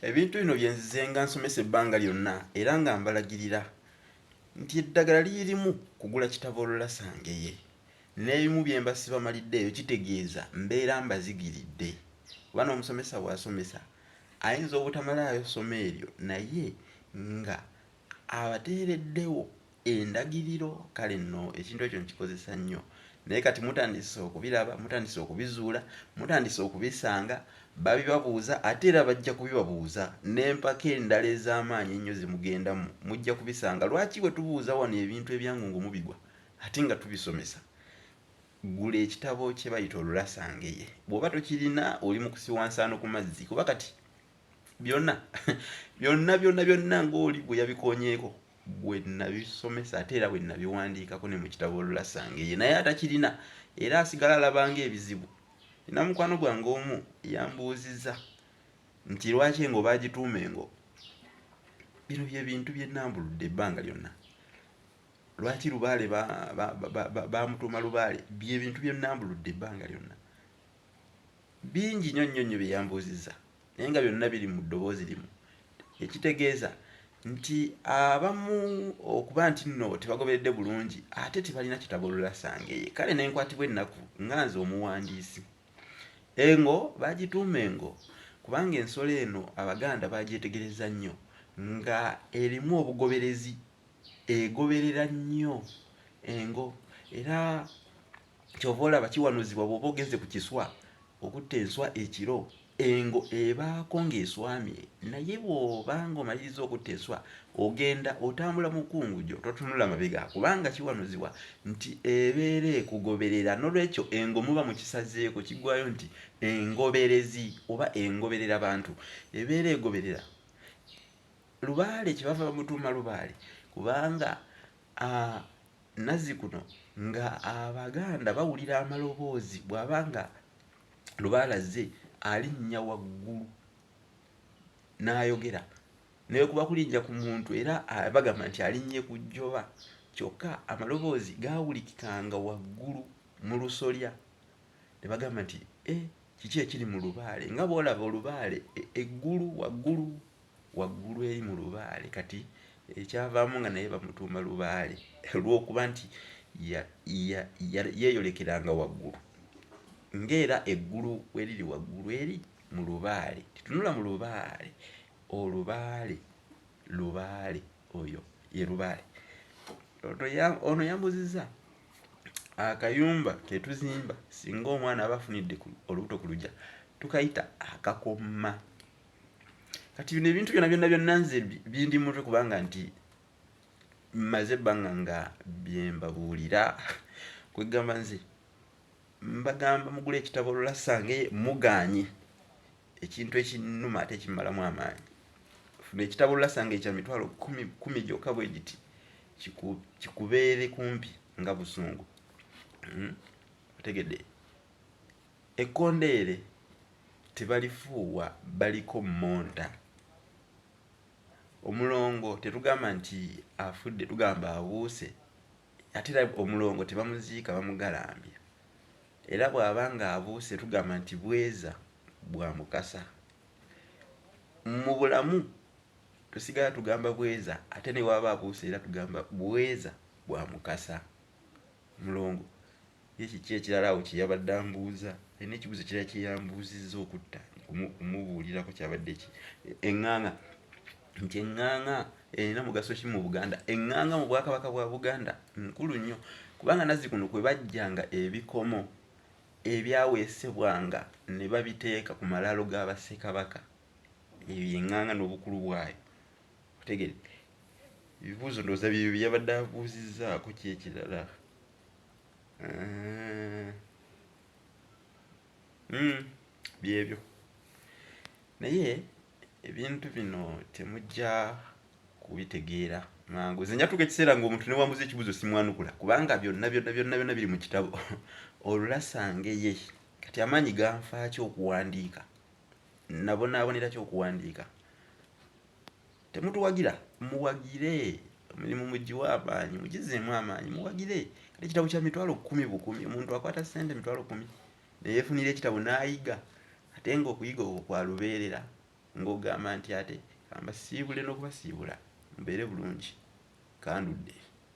Ebintu bino byenzize nga nsomesa ebbanga lyonna era nga mbalagirira nti eddagala lirimu kugula kitabo Olulasangeye n'ebimu bye mba sibamaliddeeyo kitegeeza mbeera mbazigiridde kuba n'omusomesa bw'asomesa ayinza obutamalayo ssomo eryo naye nga abateereddewo endagiriro kale nno ekintu ekyo nkikozesa nnyo naye kati mutandise okubiraba mutandise okubizuula mutandise okubisanga babibabuuza ate era bajja kubibabuuza n'empaka endala ez'amaanyi ennyo zimugendamu mujja kubisanga lwaki bwe tubuuza wano ebintu ebyangu mubigwa ate nga tubisomesa gula ekitabo kye bayita Olulasangeye bw'oba tokirina oli mu kusiwansaano ku mazzi kuba kati byonna byonna ng'oli bwe yabikonyeeko bwe nabisomesa ate era bwe nabiwandiikako ne mu kitabo Olulasangeye naye atakirina era asigala alabanga ebizibu. Nina mukwano gwange omu yambuuzizza nti lwaki engo baagituuma engo. Bino bye bintu bye nnambuludde ebbanga lyonna. Lwaki Lubaale bamutuuma Lubaale bye bintu bye nnambuludde ebbanga lyonna. Bingi nnyo bye yambuuzizza naye nga byonna biri mu ddoboozi limu. Ekitegeeza nti abamu okuba nti nno tebagoberedde bulungi ate tebalina kitabo Olulasangeye kale ne nkwatibwa ennaku nga nze omuwandiisi. Engo baagituuma engo kubanga ensolo eno Abaganda baagyetegereza nnyo nga erimu obugoberezi egoberera nnyo engo era kyova olaba kiwanuzibwa bw'oba ogeze ku kiswa okutta enswa ekiro engo ebaako ng'eswamye naye bw'oba ng'omaliriza okutta enswa ogenda otambula mu kungujjo totunula mabega kubanga kiwanuzibwa nti ebeera ekugoberera n'olwekyo engo muba mukisazeeko kiggwayo nti engoberezi oba engoberera bantu ebeera egoberera. Lubaale kyebava bamutuuma Lubaale kubanga Nazzikuno nga Abaganda bawulira amaloboozi bw'abanga Lubaale azze alinnya waggulu n'ayogera naye kuba kulinnya ku muntu era bagamba nti alinnye ku jjoba kyokka amaloboozi gaawulikikanga waggulu mu lusolya ne bagamba nti kiki ekiri mu Lubaale nga bw'olaba Olubaale eggulu waggulu eri mu Lubaale kati ekyavaamu nga naye bamutuuma Lubaale olw'okuba nti yeeyolekeranga waggulu ng'era eggulu weriri waggulu eri mu Lubaale titunula mu Lubaale Lubaale oyo ye Lubaale. Ono yambuzizza akayumba ketuzimba singa omwana aba afunidde olubuto ku luggya tukayita akakomma. Kati bino ebintu byonna nze bindi mutwe kubanga nti mmaze ebbanga nga byembabuulira kwegamba nze mbagamba mugula ekitabo Olulasangeye mugaanye ekintu ekinnuma ate kimmalamu amaanyi. Funa ekitabo Olulasangeye kya mitwalo 10 gyokka bwe giti kikubeere kumpi nga busungu. Otegedde ekkondeere tebalifuuwa baliko mmonta. Omulongo tetugamba nti afudde tugamba abuuse ate era omulongo tebamuziika bamugalambya era bw'abanga abuuse tugamba nti bweza bwa mukasa. Mu bulamu tusigala tugamba bweza ate ne waba abuuse era tugamba bweza bwa mukasa. Mulongo ye kiki ekirala awo kye yabadde ambuuza alina ekibuuzo kirala kye yambuuzizza okutta kumubuulirako kyabadde ki eŋŋaŋa nti eŋŋaŋa erina mugaso ki mu Buganda. Eŋŋaŋa mu Bwakabaka bwa Buganda nkulu nnyo kubanga Nazzikuno kwe bajjanga ebikomo ebyaweesebwanga ne babiteeka ku malaalo ga Bassekabaka ebyo eŋŋaŋa n'obukulu bwayo. Otegere ebibuuzo ndowooza bye yabadde abuuzizzaako ki ekirala byebyo naye ebintu bino temujja kubitegeera mangu. Nze njatuuka ekiseera ng'omuntu ne wambuza ekibuuzo simwanukula kubanga byonna biri mu kitabo Olulasangeye. Kati amaanyi ganfaaki okuwandiika nabonaabonera ki okuwandiika. Temutuwagira muwagire omulimu mugiwa amaanyi mugizeemu amaanyi muwagire. Kati ekitabo kya mitwalo 10 bukumi omuntu akwata ssente mitwalo 10 ne yeefunira ekitabo n'ayiga ate ng'okuyiga okwo kwa lubeerera ng'ogamba nti ate kamba siibule n'okubasiibula mubeere bulungi kandudde.